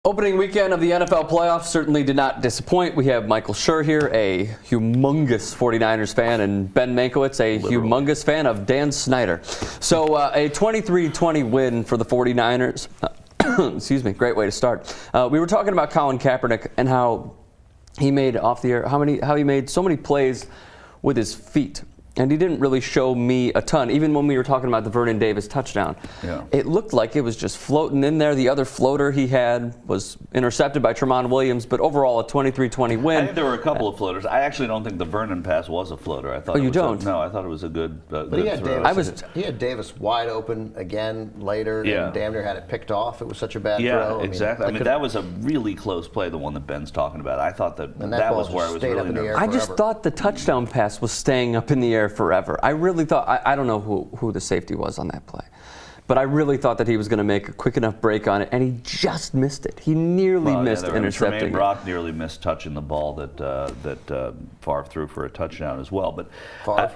Opening weekend of the NFL playoffs certainly did not disappoint. We have Michael Schur here, a humongous 49ers fan, and Ben Mankiewicz, a humongous fan of Dan Snyder. So a 23-20 win for the 49ers. Excuse me, great way to start. We were talking about Colin Kaepernick and how he made off the air, how he made so many plays with his feet. And he didn't really show me a ton. Even when we were talking about the Vernon Davis touchdown, it looked like it was just floating in there. The other floater he had was intercepted by Tramon Williams, but overall a 23-20 win. I think there were a couple of floaters. I actually don't think the Vernon pass was a floater. I thought. Oh, you don't? No, I thought it was a good. But he had Davis. He had Davis wide open again later, and damn near had it picked off. It was such a bad throw. Exactly. I mean, that was a really close play, the one that Ben's talking about. I thought that was where I was really nervous. I just thought the touchdown pass was staying up in the air forever. I really thought, I don't know who the safety was on that play, but I really thought that he was going to make a quick enough break on it, and he just missed it. He nearly missed intercepting. Tremaine Brock nearly missed touching the ball that Favre threw for a touchdown as well. But Favre?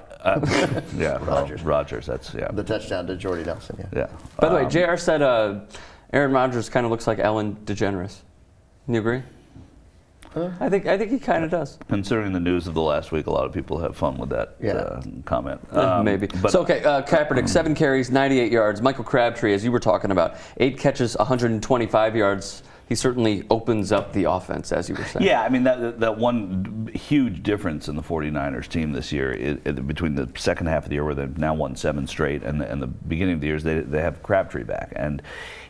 Rodgers. That's the touchdown to Jordy Nelson. Yeah. By the way, JR said Aaron Rodgers kind of looks like Ellen DeGeneres. You agree? I think he kind of does. Considering the news of the last week, a lot of people have fun with that comment. Maybe. So, Kaepernick, 7 carries, 98 yards. Michael Crabtree, as you were talking about, 8 catches, 125 yards. He certainly opens up the offense, as you were saying. Yeah, I mean, that one huge difference in the 49ers team this year between the second half of the year, where they've now won 7 straight, and the beginning of the years, they have Crabtree back. And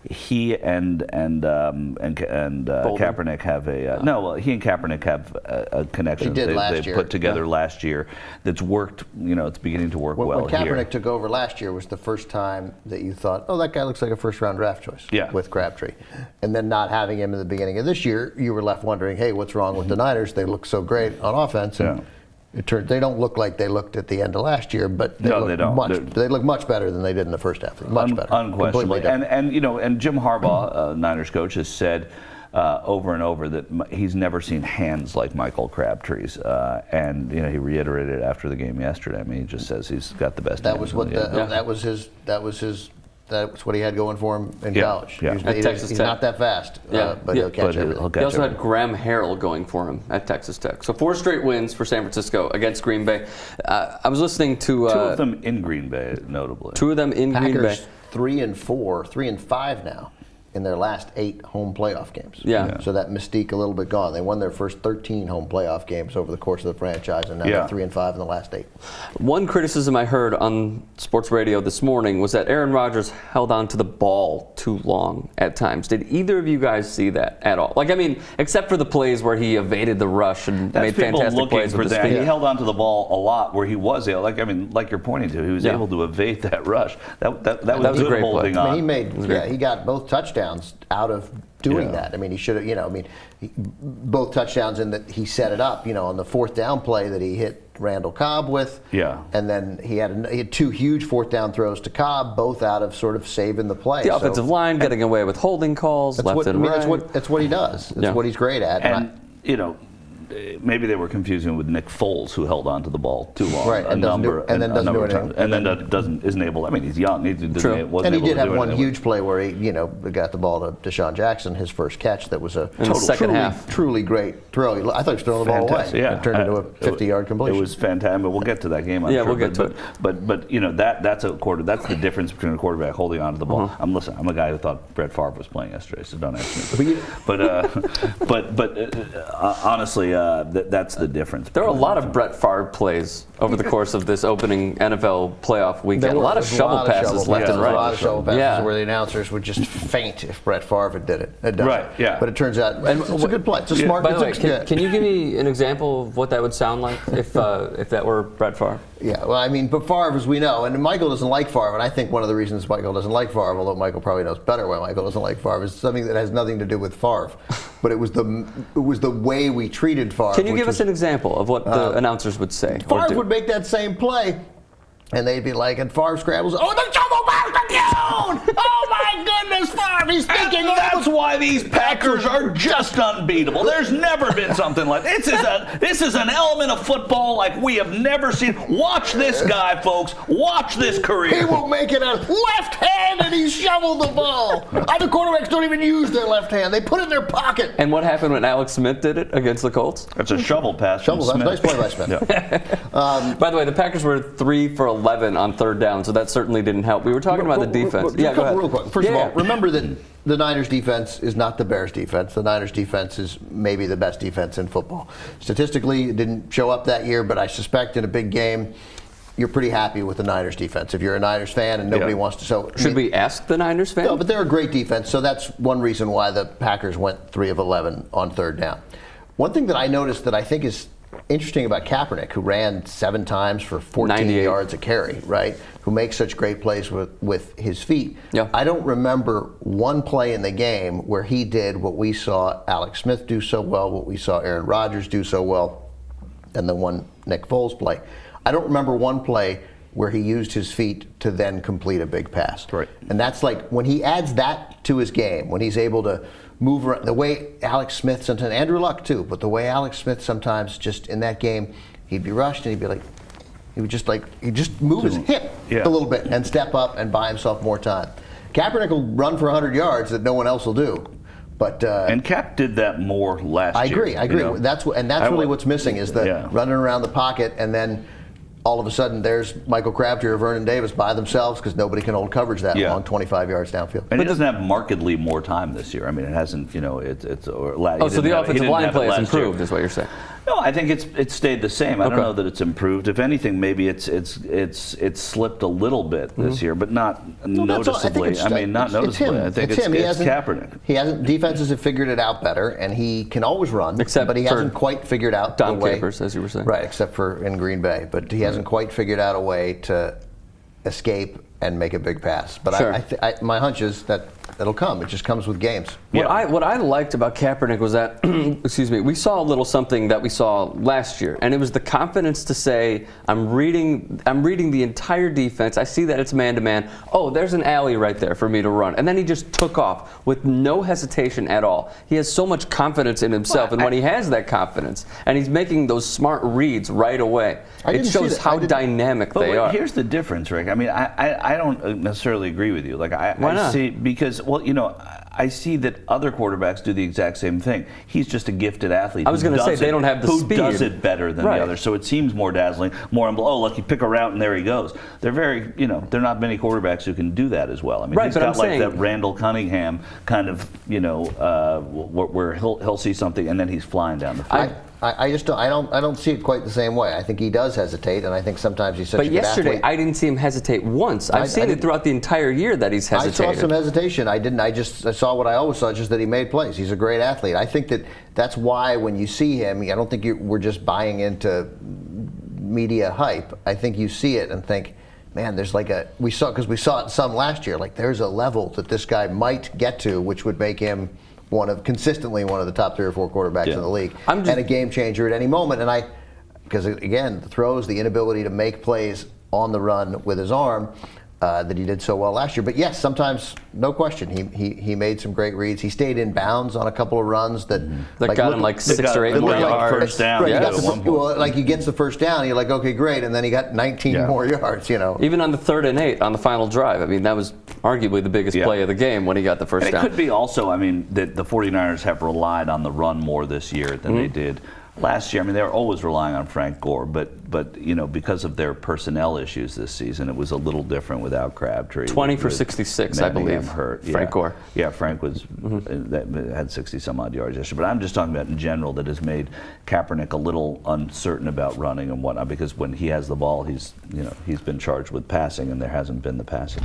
he and Kaepernick have he and Kaepernick have a connection they put together last year that's worked. It's beginning to work well. When Kaepernick took over last year was the first time that you thought, oh, that guy looks like a first-round draft choice. With Crabtree, and then not having him in the beginning of this year, you were left wondering, hey, what's wrong with the Niners? They look so great on offense, and they don't look like they looked at the end of last year, but they look much better than they did in the first half. Much better, unquestionably. And Jim Harbaugh, Niners coach, has said over and over that he's never seen hands like Michael Crabtree's, and he reiterated it after the game yesterday. I mean, he just says he's got the best. That's what he had going for him in college. He's not that fast, but he'll catch everything. He also had Graham Harrell going for him at Texas Tech. So 4 straight wins for San Francisco against Green Bay. I was listening to 2 of them in Green Bay, notably. 2 of them in Green Bay. 3-4, 3-5 now in their last 8 home playoff games. So that mystique a little bit gone. They won their first 13 home playoff games over the course of the franchise, and now they're 3-5 in the last 8. One criticism I heard on sports radio this morning was that Aaron Rodgers held on to the ball too long at times. Did either of you guys see that at all? Like, I mean, except for the plays where he evaded the rush and made fantastic plays with his feet. He held on to the ball a lot where he was able, like you're pointing to, he was able to evade that rush. That was a great holding play. on. I mean, he got both touchdowns out of doing that. I mean, he should have, both touchdowns in that he set it up, on the 4th down play that he hit Randall Cobb with. And then he had 2 huge 4th down throws to Cobb, both out of sort of saving the play. The offensive line getting away with holding calls left and right. That's what he does. That's what he's great at. And, maybe they were confusing him with Nick Foles, who held on to the ball too long. Right, and doesn't do anything. And then isn't able. I mean, he's young. He did have one huge play where he, got the ball to Deshaun Jackson, his first catch. That was a second half, truly great throw. I thought he was throwing the ball away. It turned into a 50-yard completion. It was fantastic. But we'll get to that game. I'm sure. We'll get to it. But that's the difference between a quarterback holding on to the ball. I'm a guy who thought Brett Favre was playing yesterday, so don't ask me. But honestly, that's the difference. There were a lot of Brett Favre plays over the course of this opening NFL playoff weekend. A lot of shovel passes left and right. A lot of shovel passes where the announcers would just faint if Brett Favre had did it. But it turns out it's a good play. It's a smart. By the way, can you give me an example of what that would sound like if that were Brett Favre? Yeah, well, I mean, but Favre, as we know, and Michael doesn't like Favre, and I think one of the reasons Michael doesn't like Favre, although Michael probably knows better why Michael doesn't like Favre, is something that has nothing to do with Favre, but it was the way we treated Favre. Can you give us an example of what the announcers would say? Favre would make that same play, and they'd be like, and Favre scrambles, oh, the shovel! Oh my goodness, Favre, he's thinking. And that's why these Packers are just unbeatable. There's never been something like this is an element of football like we have never seen. Watch this guy, folks. Watch this career. He will make it a left hand, and he shoveled the ball. Other quarterbacks don't even use their left hand. They put it in their pocket. And what happened when Alex Smith did it against the Colts? That's a shovel pass. Nice play by Smith. Yeah. By the way, the Packers were 3 for 11 on third down, so that certainly didn't help. We were talking about the defense. Yeah, go ahead. Real quick. First of all, Yeah. remember that the Niners defense is not the Bears defense. The Niners defense is maybe the best defense in football. Statistically, it didn't show up that year, but I suspect in a big game, you're pretty happy with the Niners defense. If you're a Niners fan and nobody wants to. So should we ask the Niners fan? No, but they're a great defense, so that's one reason why the Packers went 3 of 11 on third down. One thing that I noticed that I think is interesting about Kaepernick, who ran 7 times for 14 98 yards a carry, right? Who makes such great plays with his feet. Yeah. I don't remember one play in the game where he did what we saw Alex Smith do so well, what we saw Aaron Rodgers do so well, and the one Nick Foles play. I don't remember one play where he used his feet to then complete a big pass. Right. And that's like when he adds that to his game, when he's able to move around, the way Alex Smith sometimes, Andrew Luck too, but the way Alex Smith sometimes just in that game, he'd be rushed and he'd just move his hip a little bit and step up and buy himself more time. Kaepernick will run for 100 yards that no one else will do. But and Cap did that more last year. I agree. You know? That's really what's missing is the running around the pocket, and then all of a sudden there's Michael Crabtree or Vernon Davis by themselves because nobody can hold coverage that long, 25 yards downfield. And he doesn't have markedly more time this year. I mean, it hasn't. You know, it's. So the offensive line play has improved, is what you're saying? No, I think it's stayed the same. I don't know that it's improved. If anything, maybe it's slipped a little bit this year, but not noticeably. Not noticeably. I think it's Kaepernick. Defenses have figured it out better, and he can always run. But he hasn't quite figured out Don the way. Capers, as you were saying. Right, except for in Green Bay. But he hasn't quite figured out a way to escape and make a big pass. But my hunch is that it'll come. It just comes with games. What I liked about Kaepernick was that, excuse me, we saw a little something that we saw last year, and it was the confidence to say, I'm reading the entire defense. I see that it's man-to-man. Oh, there's an alley right there for me to run. And then he just took off with no hesitation at all. He has so much confidence in himself, and when he has that confidence, and he's making those smart reads right away, it shows how dynamic they are. Here's the difference, Rick. I mean, I don't necessarily agree with you. Like I see, because I see that other quarterbacks do the exact same thing. He's just a gifted athlete. I was going to say they don't have the speed. Who does it better than the others? So it seems more dazzling, more. Oh, look, you pick a route and there he goes. They're very, there are not many quarterbacks who can do that as well. I mean, he's got like that Randall Cunningham kind of, where he'll see something and then he's flying down the field. I just don't see it quite the same way. I think he does hesitate, and I think sometimes he's such a good athlete. But yesterday, I didn't see him hesitate once. I've seen it throughout the entire year that he's hesitated. I saw some hesitation. I didn't. I saw what I always saw, just that he made plays. He's a great athlete. I think that's why when you see him, I don't think we're just buying into media hype. I think you see it and think, man, there's we saw it some last year. Like there's a level that this guy might get to, which would make him consistently one of the top 3 or 4 quarterbacks in the league, and a game changer at any moment. And because again, the throws, the inability to make plays on the run with his arm that he did so well last year. But yes, sometimes, no question, he made some great reads. He stayed in bounds on a couple of runs that got him 6 or 8 more yards. First down. Right, he gets the first down, you're like, okay, great, and then he got 19 more yards. Even on the 3rd and 8 on the final drive. I mean, that was arguably the biggest play of the game when he got the first down. It could be also, that the 49ers have relied on the run more this year than they did last year. I mean, they were always relying on Frank Gore, but because of their personnel issues this season, it was a little different without Crabtree. 20 for 66, I believe. Hurt. Frank Gore. Yeah, Frank had 60 some odd yards yesterday. But I'm just talking about in general that has made Kaepernick a little uncertain about running and whatnot, because when he has the ball, he's been charged with passing, and there hasn't been the passing.